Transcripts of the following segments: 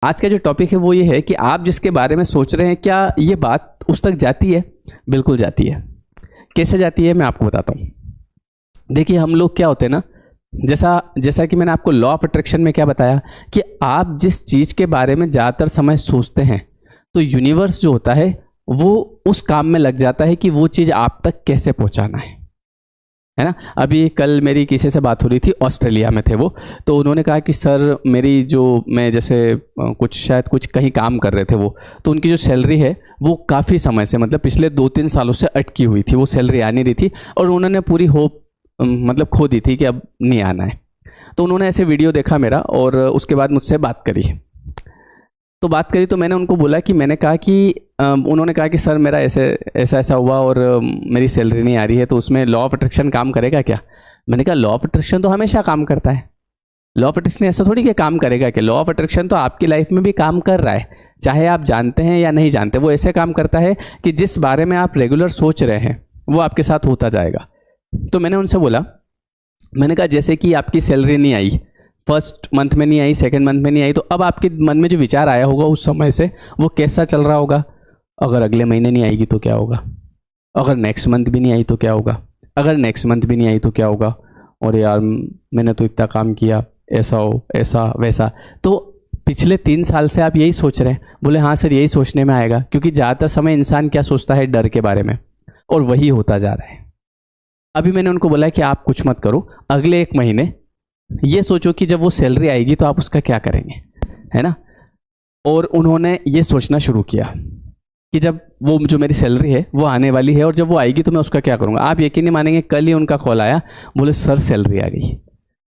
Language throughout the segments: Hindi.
आज का जो टॉपिक है वो ये है कि आप जिसके बारे में सोच रहे हैं क्या ये बात उस तक जाती है? बिल्कुल जाती है। कैसे जाती है मैं आपको बताता हूँ। देखिए हम लोग क्या होते हैं ना, जैसा जैसा कि मैंने आपको लॉ ऑफ अट्रैक्शन में क्या बताया कि आप जिस चीज़ के बारे में ज़्यादातर समय सोचते हैं तो यूनिवर्स जो होता है वो उस काम में लग जाता है कि वो चीज़ आप तक कैसे पहुंचाना है ना। अभी कल मेरी किसी से बात हो रही थी, ऑस्ट्रेलिया में थे वो, तो उन्होंने कहा कि सर मेरी जो मैं जैसे शायद कुछ कहीं काम कर रहे थे वो, तो उनकी जो सैलरी है वो काफ़ी समय से मतलब पिछले 2-3 सालों से अटकी हुई थी, वो सैलरी आ नहीं रही थी और उन्होंने पूरी होप मतलब खो दी थी कि अब नहीं आना है। तो उन्होंने ऐसे वीडियो देखा मेरा और उसके बाद मुझसे बात करी। तो मैंने उनको बोला कि मैंने कहा कि उन्होंने कहा कि सर मेरा ऐसा हुआ और मेरी सैलरी नहीं आ रही है, तो उसमें लॉ ऑफ अट्रैक्शन काम करेगा क्या? मैंने कहा लॉ ऑफ अट्रैक्शन तो हमेशा काम करता है। लॉ ऑफ अट्रैक्शन ऐसा थोड़ी कि काम करेगा क्या, लॉ ऑफ अट्रैक्शन तो आपकी लाइफ में भी काम कर रहा है, चाहे आप जानते हैं या नहीं जानते। वो ऐसे काम करता है कि जिस बारे में आप रेगुलर सोच रहे हैं वो आपके साथ होता जाएगा। तो मैंने उनसे बोला, मैंने कहा जैसे कि आपकी सैलरी नहीं आई, फर्स्ट मंथ में नहीं आई, सेकंड मंथ में नहीं आई, तो अब आपके मन में जो विचार आया होगा उस समय से वो कैसा चल रहा होगा? अगर अगले महीने नहीं आएगी तो क्या होगा? अगर नेक्स्ट मंथ भी नहीं आई तो क्या होगा? अगर नेक्स्ट मंथ भी नहीं आई तो क्या होगा? और यार मैंने तो इतना काम किया, ऐसा हो ऐसा वैसा। तो पिछले 3 साल से आप यही सोच रहे हैं? बोले हाँ सर, यही सोचने में आएगा, क्योंकि ज़्यादातर समय इंसान क्या सोचता है? डर के बारे में, और वही होता जा रहा है। अभी मैंने उनको बोला कि आप कुछ मत करो, अगले 1 महीने ये सोचो कि जब वो सैलरी आएगी तो आप उसका क्या करेंगे, है ना। और उन्होंने ये सोचना शुरू किया कि जब वो जो मेरी सैलरी है वो आने वाली है और जब वो आएगी तो मैं उसका क्या करूँगा। आप यकीन नहीं मानेंगे, कल ही उनका कॉल आया, बोले सर सैलरी आ गई।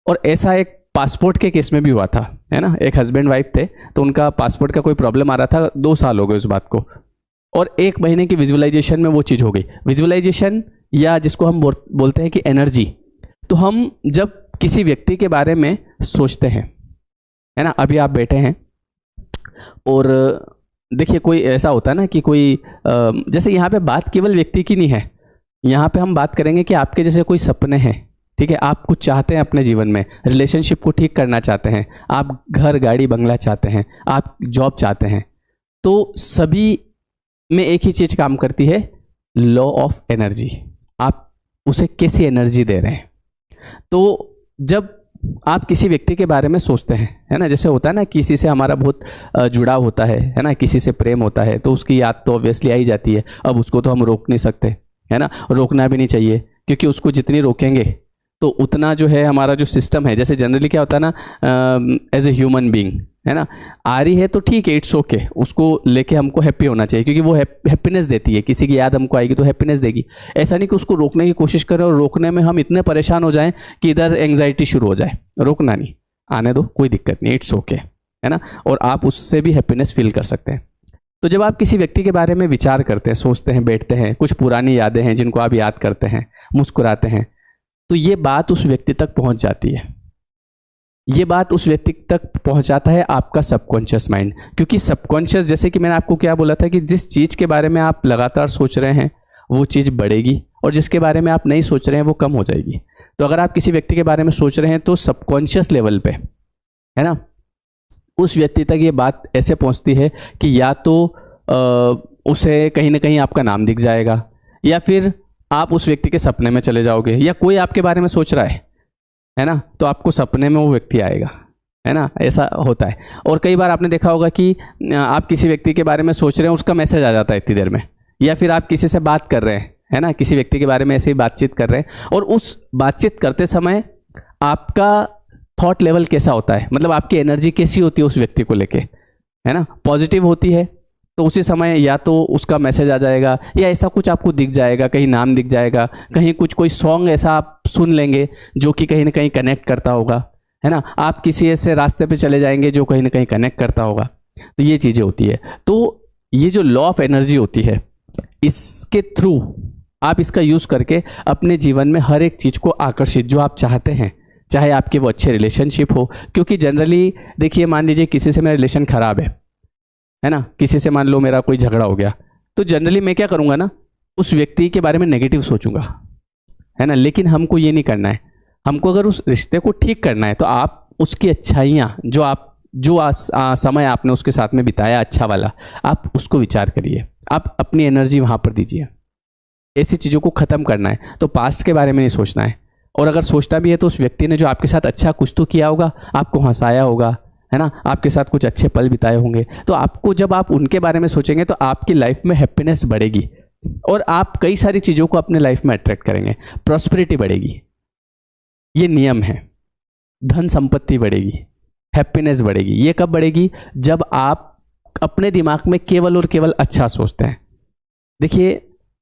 और ऐसा एक पासपोर्ट के केस में भी हुआ था, है ना। एक हस्बैंड वाइफ थे, तो उनका पासपोर्ट का कोई प्रॉब्लम आ रहा था, 2 साल हो गए उस बात को, और 1 महीने की विजुअलाइजेशन में वो चीज़ हो गई। विजुअलाइजेशन या जिसको हम बोलते हैं कि एनर्जी। तो हम जब किसी व्यक्ति के बारे में सोचते हैं, है ना, अभी आप बैठे हैं और देखिए कोई ऐसा होता है ना कि कोई जैसे यहाँ पे बात केवल व्यक्ति की नहीं है, यहाँ पे हम बात करेंगे कि आपके जैसे कोई सपने हैं, ठीक है, आप कुछ चाहते हैं अपने जीवन में, रिलेशनशिप को ठीक करना चाहते हैं, आप घर गाड़ी बंगला चाहते हैं, आप जॉब चाहते हैं, तो सभी में एक ही चीज़ काम करती है, लॉ ऑफ एनर्जी। आप उसे कैसी एनर्जी दे रहे हैं। तो जब आप किसी व्यक्ति के बारे में सोचते हैं, है ना, जैसे होता है ना किसी से हमारा बहुत जुड़ाव होता है ना, किसी से प्रेम होता है, तो उसकी याद तो ऑब्वियसली आई जाती है। अब उसको तो हम रोक नहीं सकते, है ना, रोकना भी नहीं चाहिए, क्योंकि उसको जितनी रोकेंगे तो उतना जो है हमारा जो सिस्टम है, जैसे जनरली क्या होता है ना, एज ए ह्यूमन बीइंग, है ना, आ रही है तो ठीक है, इट्स ओके, उसको लेके हमको हैप्पी होना चाहिए, क्योंकि वो हैप्पीनेस देती है। किसी की याद हमको आएगी तो हैप्पीनेस देगी। ऐसा नहीं कि उसको रोकने की कोशिश करें और रोकने में हम इतने परेशान हो जाएं कि इधर एंग्जाइटी शुरू हो जाए। रोकना नहीं, आने दो, कोई दिक्कत नहीं, इट्स ओके, है ना, और आप उससे भी हैप्पीनेस फील कर सकते हैं। तो जब आप किसी व्यक्ति के बारे में विचार करते हैं, सोचते हैं, बैठते हैं, कुछ पुरानी यादें हैं जिनको आप याद करते हैं, मुस्कुराते हैं, तो ये बात उस व्यक्ति तक पहुंच जाती है। ये बात उस व्यक्ति तक पहुंचाता है आपका सबकॉन्शियस माइंड, क्योंकि सबकॉन्शियस, जैसे कि मैंने आपको क्या बोला था कि जिस चीज़ के बारे में आप लगातार सोच रहे हैं वो चीज़ बढ़ेगी, और जिसके बारे में आप नहीं सोच रहे हैं वो कम हो जाएगी। तो अगर आप किसी व्यक्ति के बारे में सोच रहे हैं तो सबकॉन्शियस लेवल पे, है ना, उस व्यक्ति तक ये बात ऐसे पहुंचती है कि या तो उसे कहीं ना कहीं आपका नाम दिख जाएगा, या फिर आप उस व्यक्ति के सपने में चले जाओगे, या कोई आपके बारे में सोच रहा है ना, तो आपको सपने में वो व्यक्ति आएगा, है ना, ऐसा होता है। और कई बार आपने देखा होगा कि आप किसी व्यक्ति के बारे में सोच रहे हैं, उसका मैसेज आ जाता है इतनी देर में, या फिर आप किसी से बात कर रहे हैं, है ना, किसी व्यक्ति के बारे में ऐसे ही बातचीत कर रहे हैं, और उस बातचीत करते समय आपका थॉट लेवल कैसा होता है, मतलब आपकी एनर्जी कैसी होती है उस व्यक्ति को लेके, है ना, पॉजिटिव होती है तो उसी समय या तो उसका मैसेज आ जाएगा, या ऐसा कुछ आपको दिख जाएगा, कहीं नाम दिख जाएगा, कहीं कुछ कोई सॉन्ग ऐसा आप सुन लेंगे जो कि कहीं ना कहीं कनेक्ट करता होगा, है ना, आप किसी ऐसे रास्ते पे चले जाएंगे जो कहीं ना कहीं कनेक्ट करता होगा। तो ये चीज़ें होती है। तो ये जो लॉ ऑफ एनर्जी होती है, इसके थ्रू आप इसका यूज़ करके अपने जीवन में हर एक चीज़ को आकर्षित जो आप चाहते हैं, चाहे आपके वो अच्छे रिलेशनशिप हो, क्योंकि जनरली देखिए मान लीजिए किसी से मेरा रिलेशन खराब है ना, किसी से मान लो मेरा कोई झगड़ा हो गया, तो जनरली मैं क्या करूँगा ना, उस व्यक्ति के बारे में नेगेटिव सोचूंगा, है ना। लेकिन हमको ये नहीं करना है, हमको अगर उस रिश्ते को ठीक करना है तो आप उसकी अच्छाइयाँ जो आप जो समय आपने उसके साथ में बिताया अच्छा वाला, आप उसको विचार करिए, आप अपनी एनर्जी वहाँ पर दीजिए। ऐसी चीज़ों को ख़त्म करना है तो पास्ट के बारे में नहीं सोचना है, और अगर सोचना भी है तो उस व्यक्ति ने जो आपके साथ अच्छा कुछ तो किया होगा, आपको हंसाया होगा, है ना, आपके साथ कुछ अच्छे पल बिताए होंगे, तो आपको जब आप उनके बारे में सोचेंगे तो आपकी लाइफ में हैप्पीनेस बढ़ेगी और आप कई सारी चीज़ों को अपने लाइफ में अट्रैक्ट करेंगे, प्रॉस्पेरिटी बढ़ेगी। ये नियम है, धन संपत्ति बढ़ेगी, हैप्पीनेस बढ़ेगी। ये कब बढ़ेगी? जब आप अपने दिमाग में केवल और केवल अच्छा सोचते हैं। देखिए,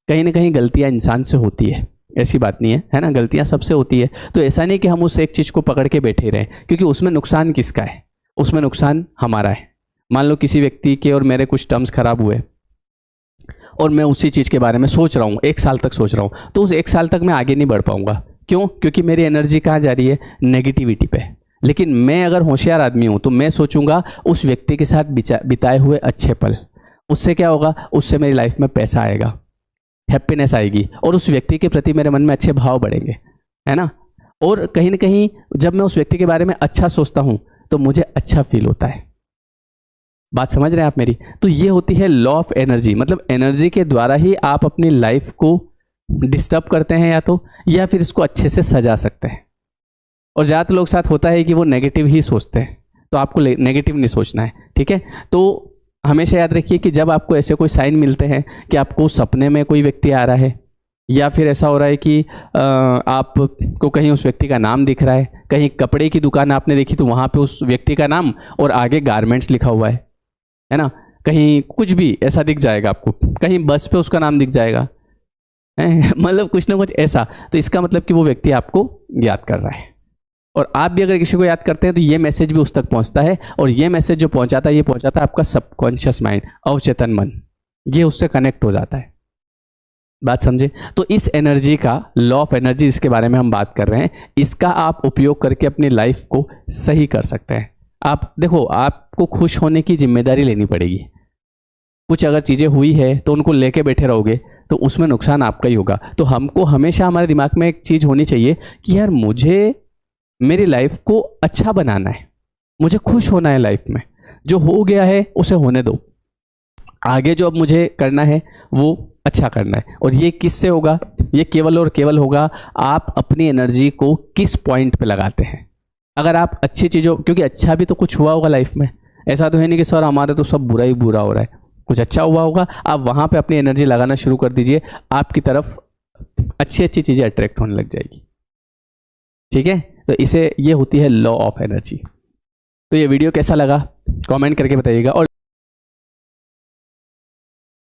कहीं ना कहीं गलतियां इंसान से होती है, ऐसी बात नहीं है ना, गलतियां सबसे होती है। तो ऐसा नहीं कि हम उस एक चीज़ को पकड़ के बैठे रहें, क्योंकि उसमें नुकसान किसका है? उसमें नुकसान हमारा है। मान लो किसी व्यक्ति के और मेरे कुछ टर्म्स खराब हुए और मैं उसी चीज़ के बारे में सोच रहा हूँ, 1 साल तक सोच रहा हूँ, तो उस 1 साल तक मैं आगे नहीं बढ़ पाऊंगा। क्यों? क्योंकि मेरी एनर्जी कहाँ जा रही है? नेगेटिविटी पे। लेकिन मैं अगर होशियार आदमी हूँ तो मैं सोचूंगा उस व्यक्ति के साथ बिताए हुए अच्छे पल। उससे क्या होगा? उससे मेरी लाइफ में पैसा आएगा, हैप्पीनेस आएगी, और उस व्यक्ति के प्रति मेरे मन में अच्छे भाव बढ़ेंगे, है ना। और कहीं ना कहीं जब मैं उस व्यक्ति के बारे में अच्छा सोचता हूँ तो मुझे अच्छा फील होता है। बात समझ रहे हैं आप मेरी? तो ये होती है लॉ ऑफ एनर्जी। मतलब एनर्जी के द्वारा ही आप अपनी लाइफ को डिस्टर्ब करते हैं या फिर इसको अच्छे से सजा सकते हैं। और ज़्यादातर लोग साथ होता है कि वो नेगेटिव ही सोचते हैं, तो आपको नेगेटिव नहीं सोचना है, ठीक है। तो हमेशा याद रखिए कि जब आपको ऐसे कोई साइन मिलते हैं कि आपको सपने में कोई व्यक्ति आ रहा है, या फिर ऐसा हो रहा है कि आपको कहीं उस व्यक्ति का नाम दिख रहा है, कहीं कपड़े की दुकान आपने देखी तो वहाँ पे उस व्यक्ति का नाम और आगे गारमेंट्स लिखा हुआ है ना, कहीं कुछ भी ऐसा दिख जाएगा आपको, कहीं बस पे उसका नाम दिख जाएगा, मतलब कुछ ना कुछ ऐसा, तो इसका मतलब कि वो व्यक्ति आपको याद कर रहा है। और आप भी अगर किसी को याद करते हैं तो ये मैसेज भी उस तक पहुंचता है, और ये मैसेज जो पहुंचाता है ये पहुंचाता है आपका सबकॉन्शियस माइंड, अवचेतन मन, ये उससे कनेक्ट हो जाता है। बात समझे? तो इस एनर्जी का, लॉ ऑफ एनर्जी जिसके बारे में हम बात कर रहे हैं, इसका आप उपयोग करके अपनी लाइफ को सही कर सकते हैं। आप देखो, आपको खुश होने की जिम्मेदारी लेनी पड़ेगी। कुछ अगर चीज़ें हुई है तो उनको लेके बैठे रहोगे तो उसमें नुकसान आपका ही होगा। तो हमको हमेशा हमारे दिमाग में एक चीज़ होनी चाहिए कि यार मुझे मेरी लाइफ को अच्छा बनाना है, मुझे खुश होना है लाइफ में, जो हो गया है उसे होने दो, आगे जो अब मुझे करना है वो अच्छा करना है। और ये किससे होगा? ये केवल और केवल होगा आप अपनी एनर्जी को किस पॉइंट पे लगाते हैं। अगर आप अच्छी चीज़ों, क्योंकि अच्छा भी तो कुछ हुआ होगा लाइफ में, ऐसा तो है नहीं कि सर हमारे तो सब बुरा ही बुरा हो रहा है, कुछ अच्छा हुआ होगा, आप वहाँ पे अपनी एनर्जी लगाना शुरू कर दीजिए, आपकी तरफ अच्छी अच्छी चीज़ें अट्रैक्ट होने लग जाएगी, ठीक है। तो इसे, ये होती है लॉ ऑफ एनर्जी। तो ये वीडियो कैसा लगा कमेंट करके बताइएगा। और